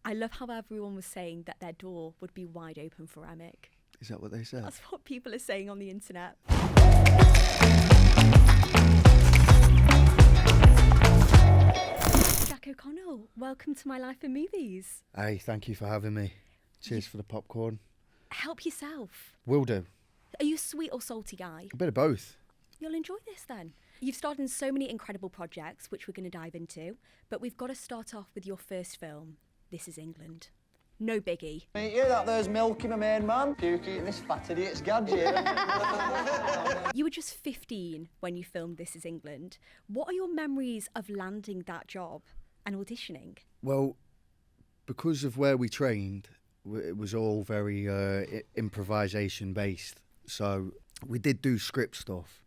I love how everyone was saying that their door would be wide open for Emic. Is that what they said? That's what people are saying on the internet. Jack O'Connell, welcome to My Life in Movies. Hey, thank you for having me. Cheers for the popcorn. Help yourself. Will do. Are you a sweet or salty guy? A bit of both. You'll enjoy this then. You've starred in so many incredible projects, which we're going to dive into, but we've got to start off with your first film, This Is England. No biggie. Mate, you that there's Milky, my main man. Puke eating this fat idiot's gadget. You were just 15 when you filmed This Is England. What are your memories of landing that job and auditioning? Well, because of where we trained, it was all very improvisation based. So we did do script stuff,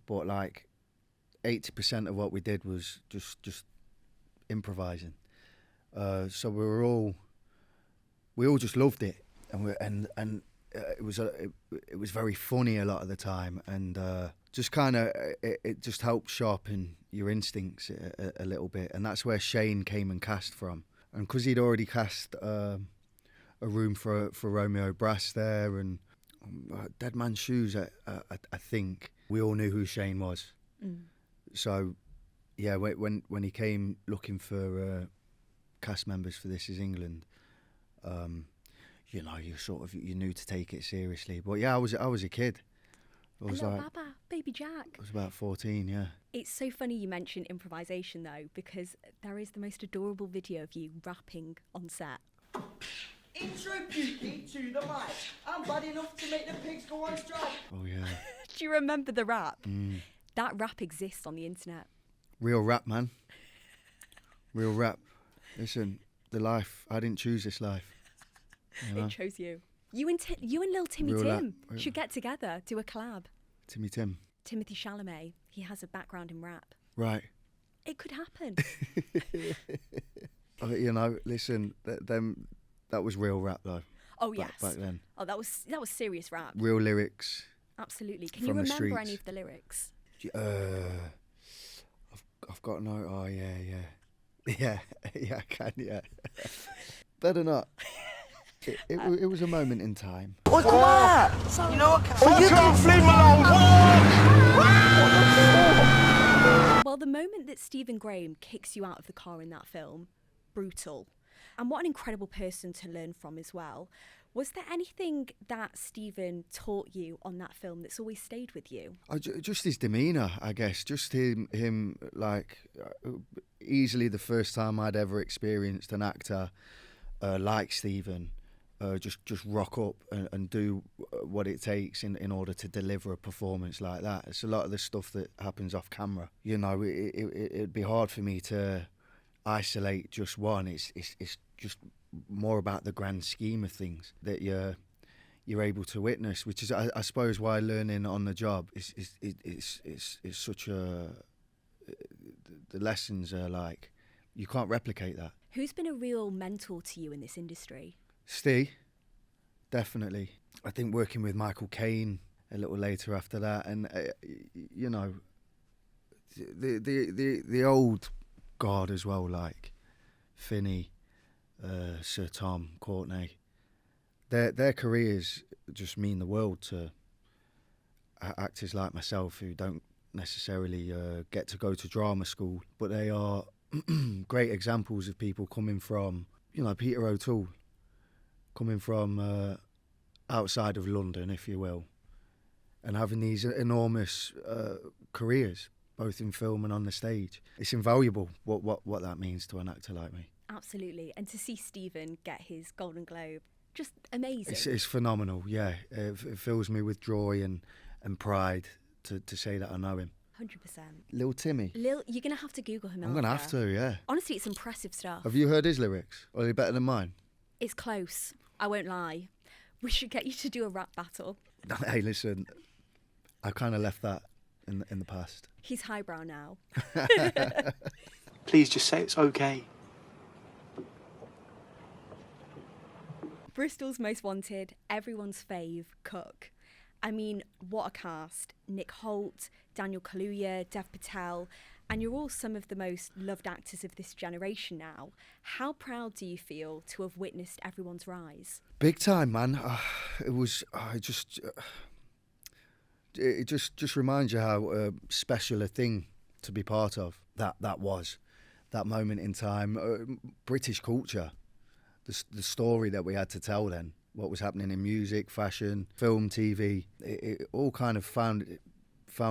but like 80% of what we did was just improvising. So we all just loved it, and it was very funny a lot of the time, and just kind of it just helped sharpen your instincts a little bit, and that's where Shane came and cast from, and because he'd already cast a room for Romeo Brass there, and Dead Man's Shoes, I think we all knew who Shane was. So yeah, when he came looking for cast members for This Is England, you know, you knew to take it seriously. But yeah, I was a kid. I was Hello, Baba, baby Jack. I was about 14, yeah. It's so funny you mention improvisation though, because there is the most adorable video of you rapping on set. Intro Pukey to the mic. I'm bad enough to make the pigs go on strike. Oh yeah. Do you remember the rap? That rap exists on the internet. Real rap, man. Real rap. Listen, the life, I didn't choose this life. You know? It chose you. You and Lil Timmy Real Tim rap. should get together, do a collab. Timmy Tim. Timothy Chalamet, he has a background in rap. Right. It could happen. You know, listen, that was real rap though. Oh yes. Back then. Oh, that was serious rap. Real lyrics. Absolutely. Can you From the remember any streets. of the lyrics? I've got no. Oh yeah. Yeah, I can. Yeah. Better not. It was a moment in time. Oh, come on! You know what? Well, the moment that Stephen Graham kicks you out of the car in that film, brutal. And what an incredible person to learn from as well. Was there anything that Stephen taught you on that film that's always stayed with you? Just his demeanour, I guess. Just him like easily the first time I'd ever experienced an actor like Stephen just rock up and do what it takes in order to deliver a performance like that. It's a lot of the stuff that happens off camera. You know, it'd be hard for me to isolate just one. It's just more about the grand scheme of things that you're able to witness, which is I suppose why learning on the job is such a the lessons are like you can't replicate that. Who's been a real mentor to you in this industry? Steve, definitely. I think working with Michael Caine a little later after that, and you know, the old guard as well, like Finney, Sir Tom, Courtney. Their careers just mean the world to actors like myself who don't necessarily get to go to drama school, but they are great examples of people coming from, you know, Peter O'Toole, coming from outside of London, if you will, and having these enormous careers, both in film and on the stage. It's invaluable what that means to an actor like me. Absolutely. And to see Stephen get his Golden Globe, just amazing. It's phenomenal, yeah. It fills me with joy and pride to say that I know him. 100%. Lil Timmy. You're going to have to Google him I'm going to have to, yeah. Honestly, it's impressive stuff. Have you heard his lyrics? Are they better than mine? It's close. I won't lie. We should get you to do a rap battle. Hey, listen, I kind of left that in the past. He's highbrow now. Please just say it's okay. Bristol's Most Wanted, everyone's fave, Cook. I mean, what a cast. Nick Holt, Daniel Kaluuya, Dev Patel. And you're all some of the most loved actors of this generation now. How proud do you feel to have witnessed everyone's rise? Big time, man. It just reminds you how special a thing to be part of that was, that moment in time. British culture, the story that we had to tell then, what was happening in music, fashion, film, TV, it all kind of found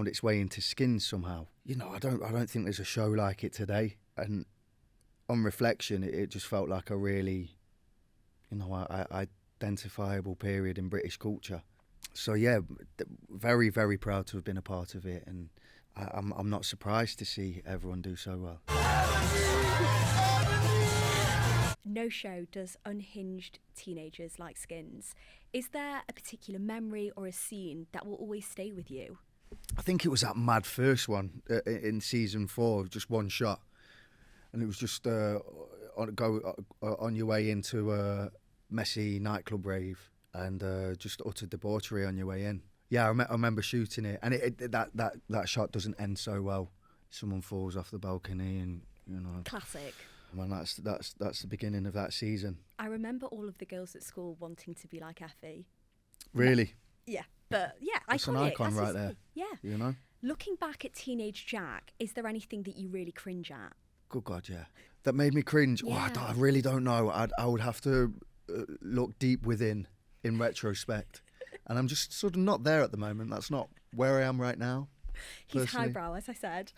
its way into Skins somehow. You know, I don't think there's a show like it today. And on reflection, it just felt like a really, you know, identifiable period in British culture. So yeah, very, very proud to have been a part of it, and I'm not surprised to see everyone do so well. No show does unhinged teenagers like Skins. Is there a particular memory or a scene that will always stay with you? I think it was that mad first one in season 4, just one shot, and it was just on your way into a messy nightclub rave, and just utter debauchery on your way in. Yeah, I remember shooting it, and that shot doesn't end so well. Someone falls off the balcony, and you know. Classic. Man, that's the beginning of that season. I remember all of the girls at school wanting to be like Effie. Really? Yeah, but yeah, That's an icon right there. Yeah. You know? Looking back at Teenage Jack, is there anything that you really cringe at? Good God, yeah. That made me cringe. Yeah. Oh, I really don't know. I would have to look deep within in retrospect. And I'm just sort of not there at the moment. That's not where I am right now. He's personally. highbrow, as I said.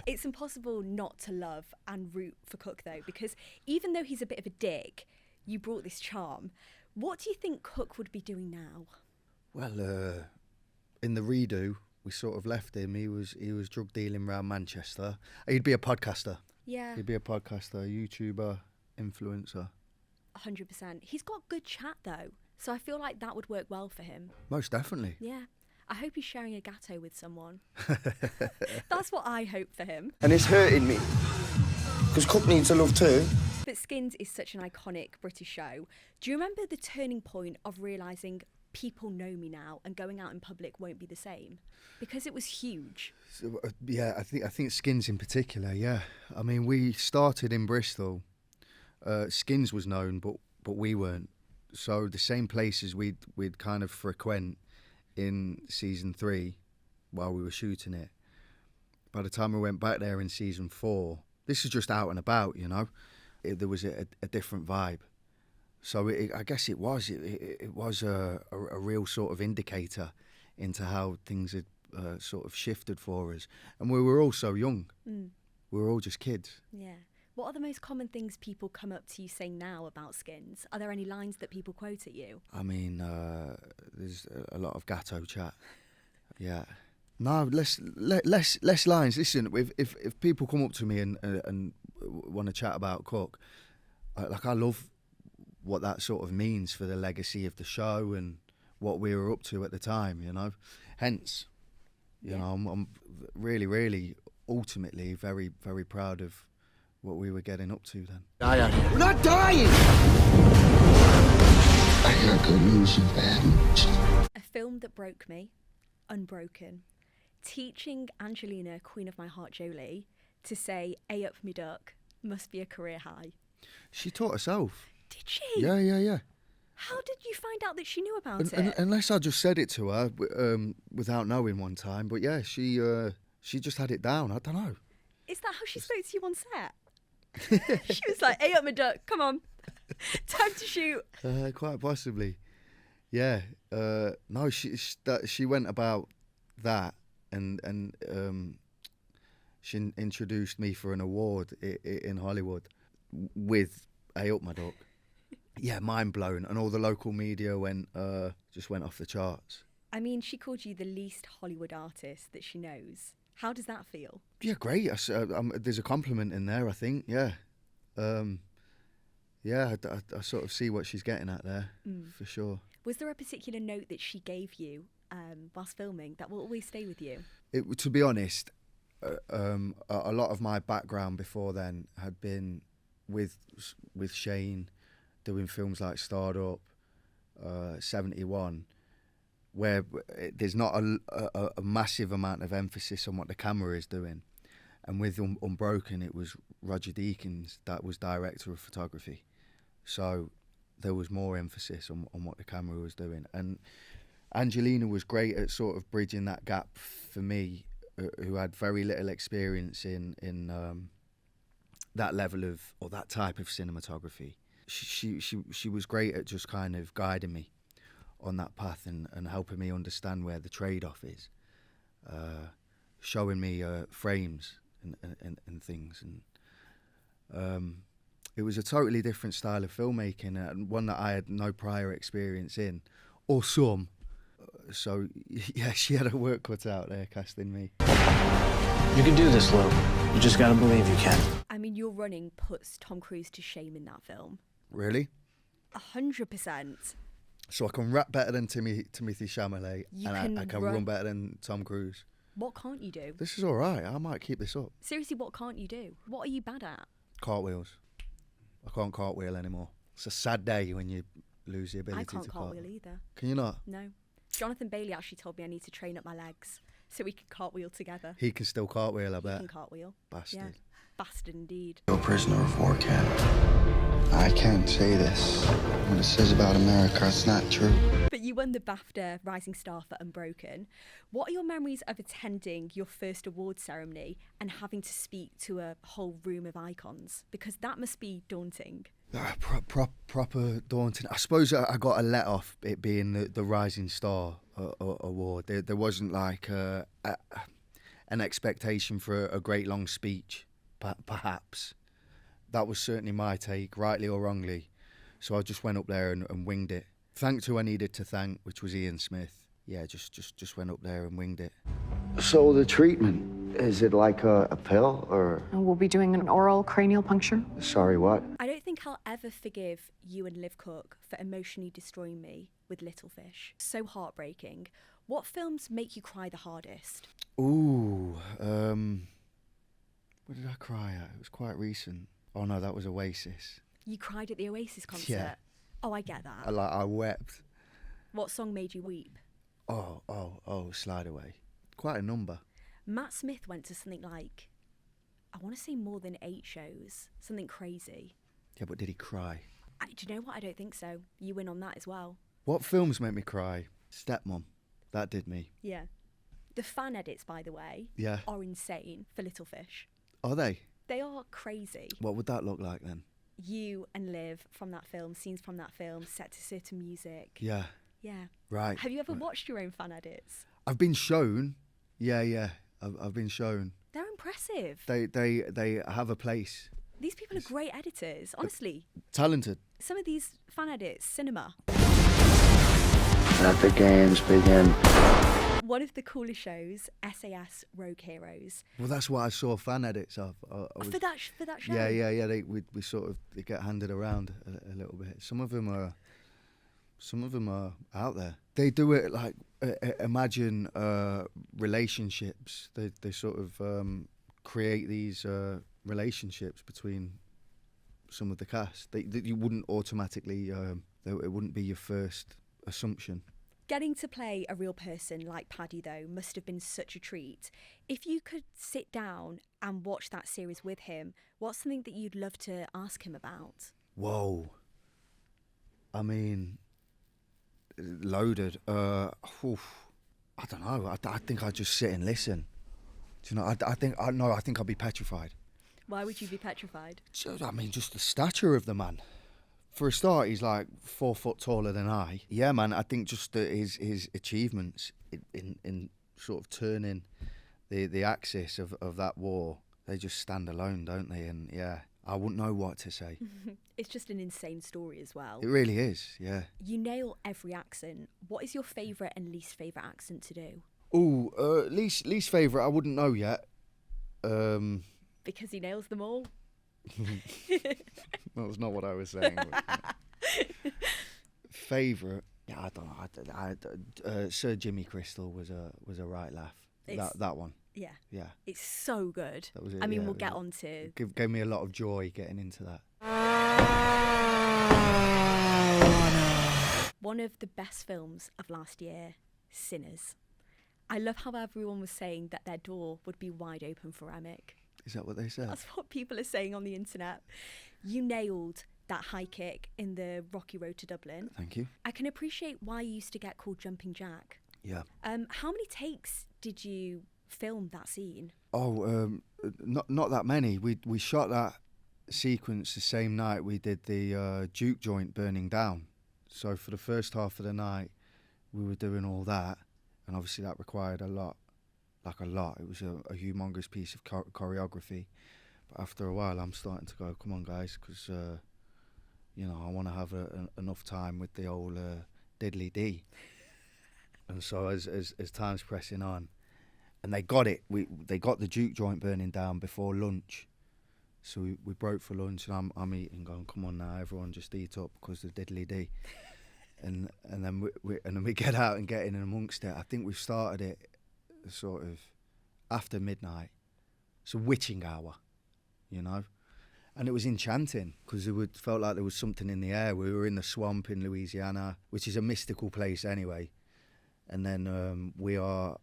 It's impossible not to love and root for Cook, though, because even though he's a bit of a dick, you brought this charm. What do you think Cook would be doing now? Well, in the redo, we sort of left him. He was drug dealing around Manchester. He'd be a podcaster. Yeah. He'd be a podcaster, YouTuber, influencer. 100%. He's got good chat, though, so I feel like that would work well for him. Most definitely. Yeah. I hope he's sharing a gatto with someone. That's what I hope for him. And it's hurting me, because Cook needs a love too. But Skins is such an iconic British show. Do you remember the turning point of realising people know me now and going out in public won't be the same? Because it was huge. So, yeah, I think Skins in particular, yeah. I mean, we started in Bristol. Skins was known, but we weren't. So the same places we'd kind of frequent in season 3 while we were shooting it. By the time we went back there in season 4, this is just out and about, you know. There was a different vibe. So I guess it was a real sort of indicator into how things had sort of shifted for us. And we were all so young. We were all just kids. Yeah. What are the most common things people come up to you saying now about Skins? Are there any lines that people quote at you? I mean, there's a lot of gatto chat. Yeah. No, less lines. Listen, if people come up to me and want to chat about Cook, I love what that sort of means for the legacy of the show and what we were up to at the time, you know. Hence, you know, I'm really, really ultimately very, very proud of what we were getting up to then. We're not dying! I got good news and bad news. A film that broke me, Unbroken. Teaching Angelina, Queen of My Heart Jolie, to say, "A up me duck," must be a career high. She taught herself. Did she? Yeah. How did you find out that she knew about it? Unless I just said it to her without knowing one time. But yeah, she just had it down. I don't know. Is that how she spoke to you on set? She was like, "A up me duck, come on. Time to shoot." Quite possibly. Yeah. No, she went about that and she introduced me for an award in Hollywood with A Up My Duck. Yeah, mind blown. And all the local media just went off the charts. I mean, she called you the least Hollywood artist that she knows. How does that feel? Yeah, great. There's a compliment in there, I think. Yeah. Yeah, I sort of see what she's getting at there, for sure. Was there a particular note that she gave you whilst filming that will always stay with you? To be honest, a lot of my background before then had been with Shane, doing films like Starred Up, 71, where there's not a massive amount of emphasis on what the camera is doing. And with Unbroken, it was Roger Deakins that was director of photography. So there was more emphasis on what the camera was doing. And Angelina was great at sort of bridging that gap for me, who had very little experience in that level of, or that type of cinematography. She was great at just kind of guiding me on that path and helping me understand where the trade-off is, showing me frames and things. And it was a totally different style of filmmaking, and one that I had no prior experience in, or some. So yeah, she had her work cut out there casting me. You can do this, Lou. You just gotta believe you can. I mean, your running puts Tom Cruise to shame in that film. Really? 100%. So I can rap better than Timothy Chalamet, and I can run better than Tom Cruise. What can't you do? This is all right. I might keep this up. Seriously, what can't you do? What are you bad at? Cartwheels. I can't cartwheel anymore. It's a sad day when you lose the ability I can't to cartwheel either. Can you not? No. Jonathan Bailey actually told me I need to train up my legs so we can cartwheel together. He can still cartwheel, I He bet. can cartwheel. Bastard. Yeah. Bastard indeed. You're a prisoner of war, Ken. I can't say this. What it says about America, it's not true. But you won the BAFTA Rising Star for Unbroken. What are your memories of attending your first award ceremony and having to speak to a whole room of icons? Because that must be daunting. Proper daunting. I suppose I got a let off it being the Rising Star award. There wasn't like an expectation for a great long speech, perhaps. That was certainly my take, rightly or wrongly. So I just went up there and winged it. Thanked who I needed to thank, which was Ian Smith. Yeah, just went up there and winged it. So the treatment, is it like a pill or... We'll be doing an oral cranial puncture. Sorry, what? I don't think I'll ever forgive you and Liv Cook for emotionally destroying me with Little Fish. So heartbreaking. What films make you cry the hardest? Ooh, what did I cry at? It was quite recent. Oh no, that was Oasis. You cried at the Oasis concert? Yeah. Oh, I get that. I wept. What song made you weep? Oh, Slide Away. Quite a number. Matt Smith went to something like, I want to say more than 8 shows. Something crazy. Yeah, but did he cry? Do you know what? I don't think so. You win on that as well. What films make me cry? Stepmom. That did me. Yeah. The fan edits, by the way, Yeah. are insane for Little Fish. Are they? They are crazy. What would that look like then? You and Liv from that film, scenes from that film, set to certain music. Yeah. Yeah. Right. Have you ever right. watched your own fan edits? I've been shown. Yeah. I've been shown. They're impressive. They have a place. These people are great editors, honestly. Talented. Some of these fan edits, cinema. Let the games begin. One of the coolest shows, SAS Rogue Heroes. Well, that's what I saw fan edits of. I was, For that show? Yeah. We sort of they get handed around a little bit. Some of them are out there. They do it like imagine relationships. They sort of create these relationships between some of the cast. That you wouldn't automatically. It wouldn't be your first assumption. Getting to play a real person like Paddy, though, must have been such a treat. If you could sit down and watch that series with him, what's something that you'd love to ask him about? Whoa. I mean, loaded. I don't know. I think I'd just sit and listen. Do you know? I think I'd be petrified. Why would you be petrified? I mean, just the stature of the man. For a start, he's like 4 foot taller than I. Yeah, man. I think just his achievements in sort of turning the axis of that war, they just stand alone, don't they? And yeah, I wouldn't know what to say. It's just an insane story as well. It really is. Yeah. You nail every accent. What is your favourite and least favourite accent to do? Ooh, least favourite, I wouldn't know yet. Because he nails them all. That was not what I was saying. But, favourite, yeah, I don't know. Sir Jimmy Crystal was a right laugh. That one. Yeah. It's so good. That was it. I mean, yeah, we'll get on to... Gave me a lot of joy getting into that. One of the best films of last year, Sinners. I love how everyone was saying that their door would be wide open for Emic. Is that what they said? That's what people are saying on the internet. You nailed that high kick in the Rocky Road to Dublin. Thank you. I can appreciate why you used to get called Jumping Jack. Yeah. How many takes did you film that scene? Oh, not that many. We shot that sequence the same night we did the juke joint burning down. So for the first half of the night, we were doing all that, and obviously that required a lot. It was a humongous piece of choreography. But after a while, I'm starting to go, come on, guys, because I want to have enough time with the old diddly D. And so as time's pressing on, and they got it. They got the juke joint burning down before lunch. So we broke for lunch, and I'm eating, going, come on now, everyone just eat up because of diddly D. and then we get out and get in amongst it. I think we've started it sort of after midnight. It's a witching hour, And it was enchanting because it felt like there was something in the air. We were in the swamp in Louisiana, which is a mystical place anyway. And then we're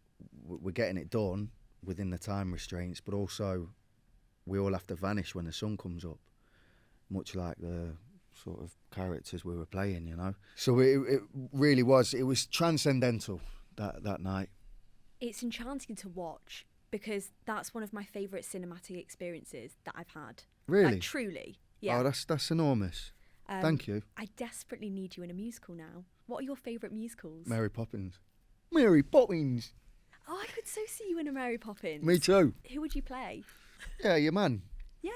getting it done within the time restraints, but also we all have to vanish when the sun comes up, much like the sort of characters we were playing, So it really was. It was transcendental that night. It's enchanting to watch because that's one of my favourite cinematic experiences that I've had. Really? Like, truly. Yeah. Oh, that's enormous. Thank you. I desperately need you in a musical now. What are your favourite musicals? Mary Poppins. Mary Poppins. Oh, I could so see you in a Mary Poppins. Me too. Who would you play? Yeah, your man. Yeah.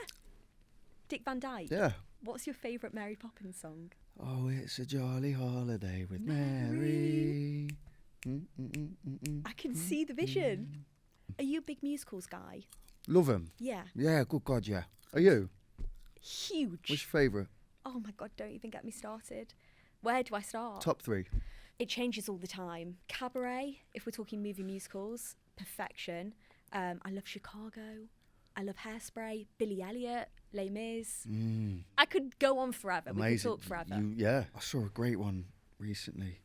Dick Van Dyke. Yeah. What's your favourite Mary Poppins song? Oh, it's a jolly holiday with Mary. I can see the vision. Are you a big musicals guy? Love him. Yeah. Yeah, good God, yeah. Are you? Huge. What's your favourite? Oh my God, don't even get me started. Where do I start? Top 3. It changes all the time. Cabaret, if we're talking movie musicals, perfection. I love Chicago. I love Hairspray. Billy Elliot, Les Mis. I could go on forever. Amazing. We could talk forever. Yeah. I saw a great one recently.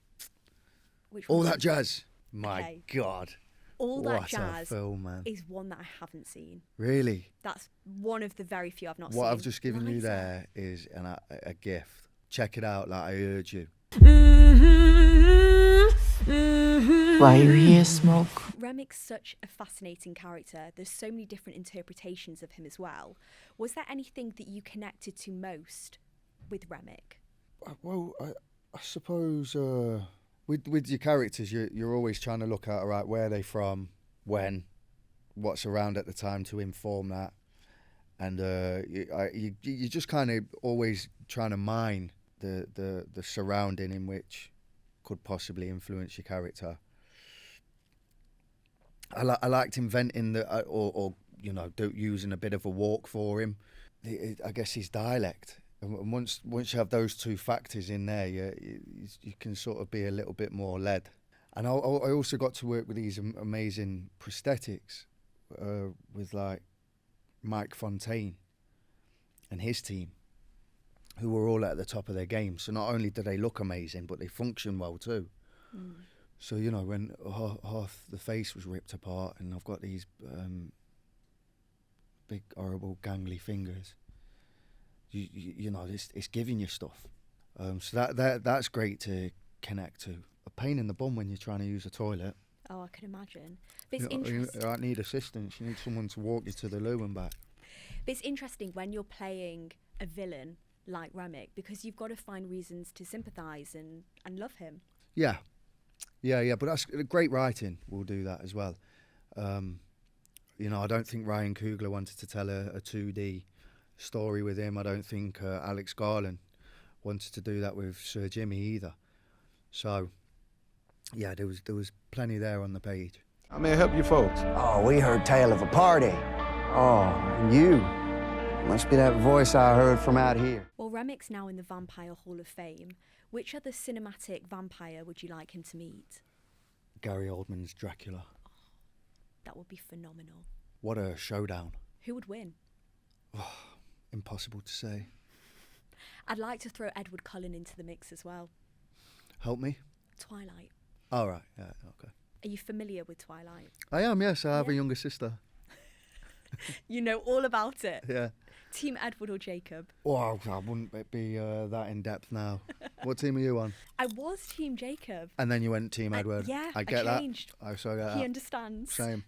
Which All one? That Jazz. My Okay. God. All What That Jazz a film, man. is one that I haven't seen. Really? That's one of the very few I've not seen. What I've just given you Liza. there is a gift. Check it out, like I urge you. Why you here, Smoke? Remig's such a fascinating character. There's so many different interpretations of him as well. Was there anything that you connected to most with Remig? Well, I suppose with your characters, you're always trying to look at, all right, where are they from, when, what's around at the time to inform that. And you're just kind of always trying to mine the surrounding in which could possibly influence your character. I liked inventing using a bit of a walk for him. I guess his dialect. And once you have those two factors in there, you can sort of be a little bit more led. And I also got to work with these amazing prosthetics with like Mike Fontaine and his team, who were all at the top of their game. So not only do they look amazing, but they function well too. So, when half the face was ripped apart and I've got these big, horrible, gangly fingers, it's giving you stuff. So that's great to connect to. A pain in the bum when you're trying to use a toilet. Oh, I can imagine. But it's interesting. You need assistance. You need someone to walk you to the loo and back. But it's interesting when you're playing a villain like Remig, because you've got to find reasons to sympathise and love him. Yeah. But that's great writing. Will do that as well. I don't think Ryan Coogler wanted to tell a 2D story with him. I don't think Alex Garland wanted to do that with Sir Jimmy either. So, yeah, there was plenty there on the page. How may I help you folks? Oh, we heard tale of a party. Oh, and you. Must be that voice I heard from out here. Well, Remig's now in the Vampire Hall of Fame. Which other cinematic vampire would you like him to meet? Gary Oldman's Dracula. Oh, that would be phenomenal. What a showdown. Who would win? Oh, impossible to say. I'd like to throw Edward Cullen into the mix as well. Help me? Twilight. Oh, right. Yeah, okay. Are you familiar with Twilight? I am, yes. I have Yeah. a younger sister. You know all about it. Yeah. Team Edward or Jacob? Oh, I wouldn't be that in depth now. What team are you on? I was Team Jacob. And then you went Team Edward. Yeah, I get that. changed. I so I get He that. understands. Same.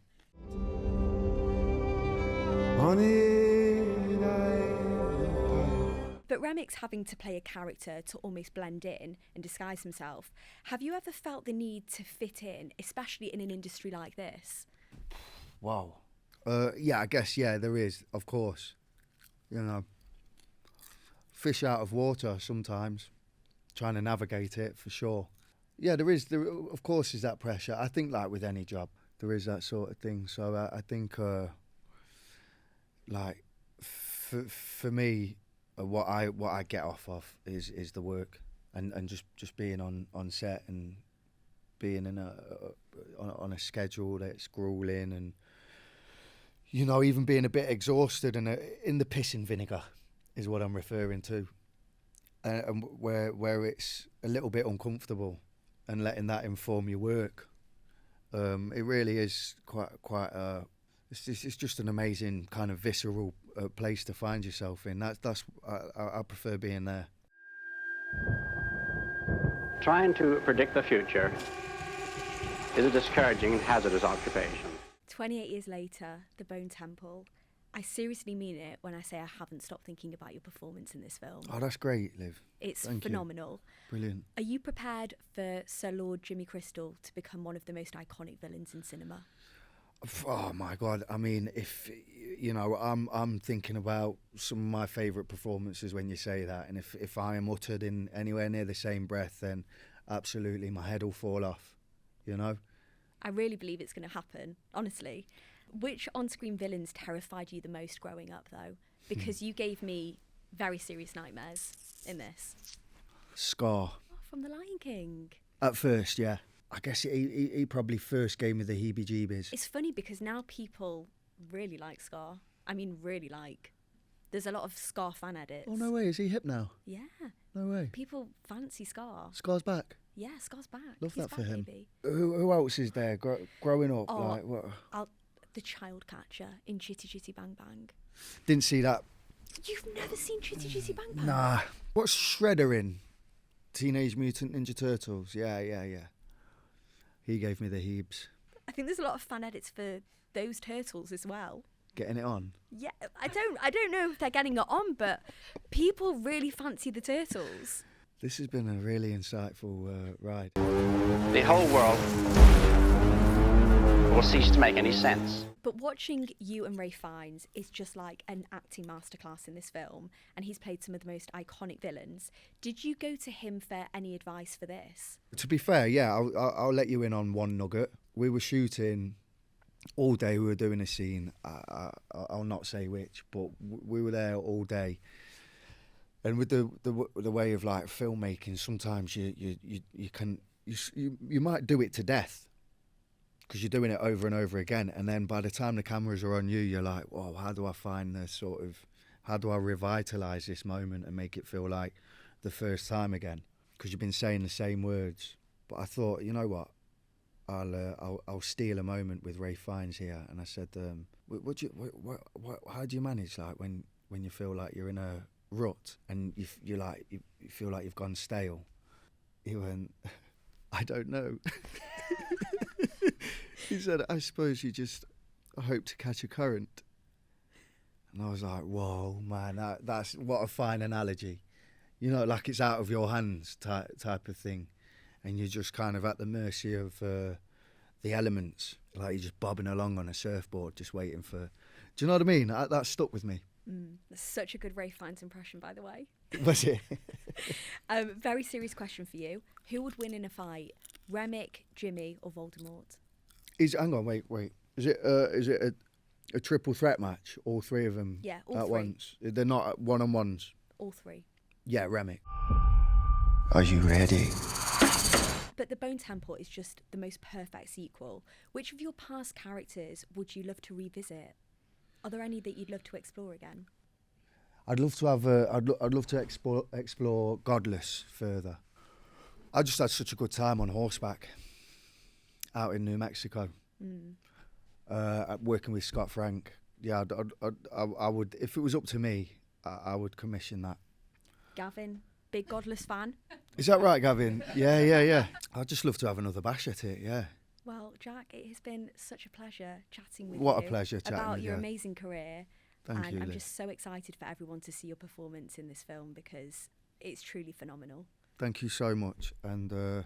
But Remy's having to play a character to almost blend in and disguise himself. Have you ever felt the need to fit in, especially in an industry like this? Wow. Yeah, I guess, yeah, there is, of course. You know, fish out of water sometimes, trying to navigate it for sure. Yeah, there of course is that pressure. I think like with any job, there is that sort of thing. So I think like for me, what I get off of is the work and just being on set and being on a schedule that's grueling and, you know, even being a bit exhausted and in the pissing vinegar is what I'm referring to, and where it's a little bit uncomfortable and letting that inform your work. It really is quite. It's just an amazing kind of visceral place to find yourself in. I prefer being there. Trying to predict the future is a discouraging and hazardous occupation. 28 years later, The Bone Temple. I seriously mean it when I say I haven't stopped thinking about your performance in this film. Oh, that's great, Liv. It's Thank phenomenal. You. Brilliant. Are you prepared for Sir Lord Jimmy Crystal to become one of the most iconic villains in cinema? Oh my God! I mean, if you know, I'm thinking about some of my favourite performances when you say that, and if I am uttered in anywhere near the same breath, then absolutely my head will fall off. You know. I really believe it's going to happen. Honestly, which on-screen villains terrified you the most growing up, though? Because you gave me very serious nightmares in this. Scar. Oh, from The Lion King. At first, yeah. I guess he probably first gave me the heebie-jeebies. It's funny because now people really like Scar. I mean, really like. There's a lot of Scar fan edits. Oh, no way. Is he hip now? Yeah. No way. People fancy Scar. Scar's back. Yeah, Scar's back. Love He's that for back, him. Baby. Who else is there growing up? Oh, like what? The child catcher in Chitty Chitty Bang Bang. Didn't see that. You've never seen Chitty Chitty Bang Bang? Nah. What's Shredder in? Teenage Mutant Ninja Turtles. Yeah. He gave me the heebs. I think there's a lot of fan edits for those turtles as well. Getting it on. Yeah, I don't know if they're getting it on, but people really fancy the turtles. This has been a really insightful ride. The whole world will cease to make any sense. But watching you and Ralph Fiennes is just like an acting masterclass in this film, and he's played some of the most iconic villains. Did you go to him for any advice for this? To be fair, yeah, I'll let you in on one nugget. We were shooting all day. We were doing a scene. I'll not say which, but we were there all day. And with the way of like filmmaking, sometimes you might do it to death because you're doing it over and over again. And then by the time the cameras are on you, you're like, "Whoa, how do I find how do I revitalise this moment and make it feel like the first time again?" Because you've been saying the same words. But I thought, you know what? I'll steal a moment with Ralph Fiennes here. And I said, how do you manage like when you feel like you're in a rut and you feel like you've gone stale? He went, "I don't know." He said, "I suppose you just hope to catch a current." And I was like, whoa, man, that's what a fine analogy. You know, like it's out of your hands type of thing. And you're just kind of at the mercy of the elements. Like you're just bobbing along on a surfboard, just waiting for... Do you know what I mean? That stuck with me. That's such a good Ralph Fiennes impression, by the way. Was it? Very serious question for you. Who would win in a fight? Remy, Jimmy or Voldemort? Hang on, wait. Is it a triple threat match? All three of them all at three. once? They're not one-on-ones? All three. Yeah, Remy. Are you ready? But The Bone Temple is just the most perfect sequel. Which of your past characters would you love to revisit? Are there any that you'd love to explore again? I'd love to have I'd love to explore Godless further. I just had such a good time on horseback out in New Mexico, working with Scott Frank. yeah, I would, if it was up to me, I would commission that. Gavin, big Godless fan. Is that right, Gavin? Yeah. I'd just love to have another bash at it, yeah. Well, Jack, it has been such a pleasure chatting with What you a pleasure chatting about with your you. amazing career. Thank you, I'm Liv. just so excited for everyone to see your performance in this film because it's truly phenomenal. Thank you so much, and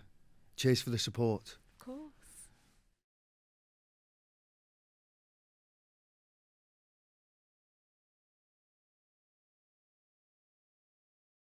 cheers for the support. Of course.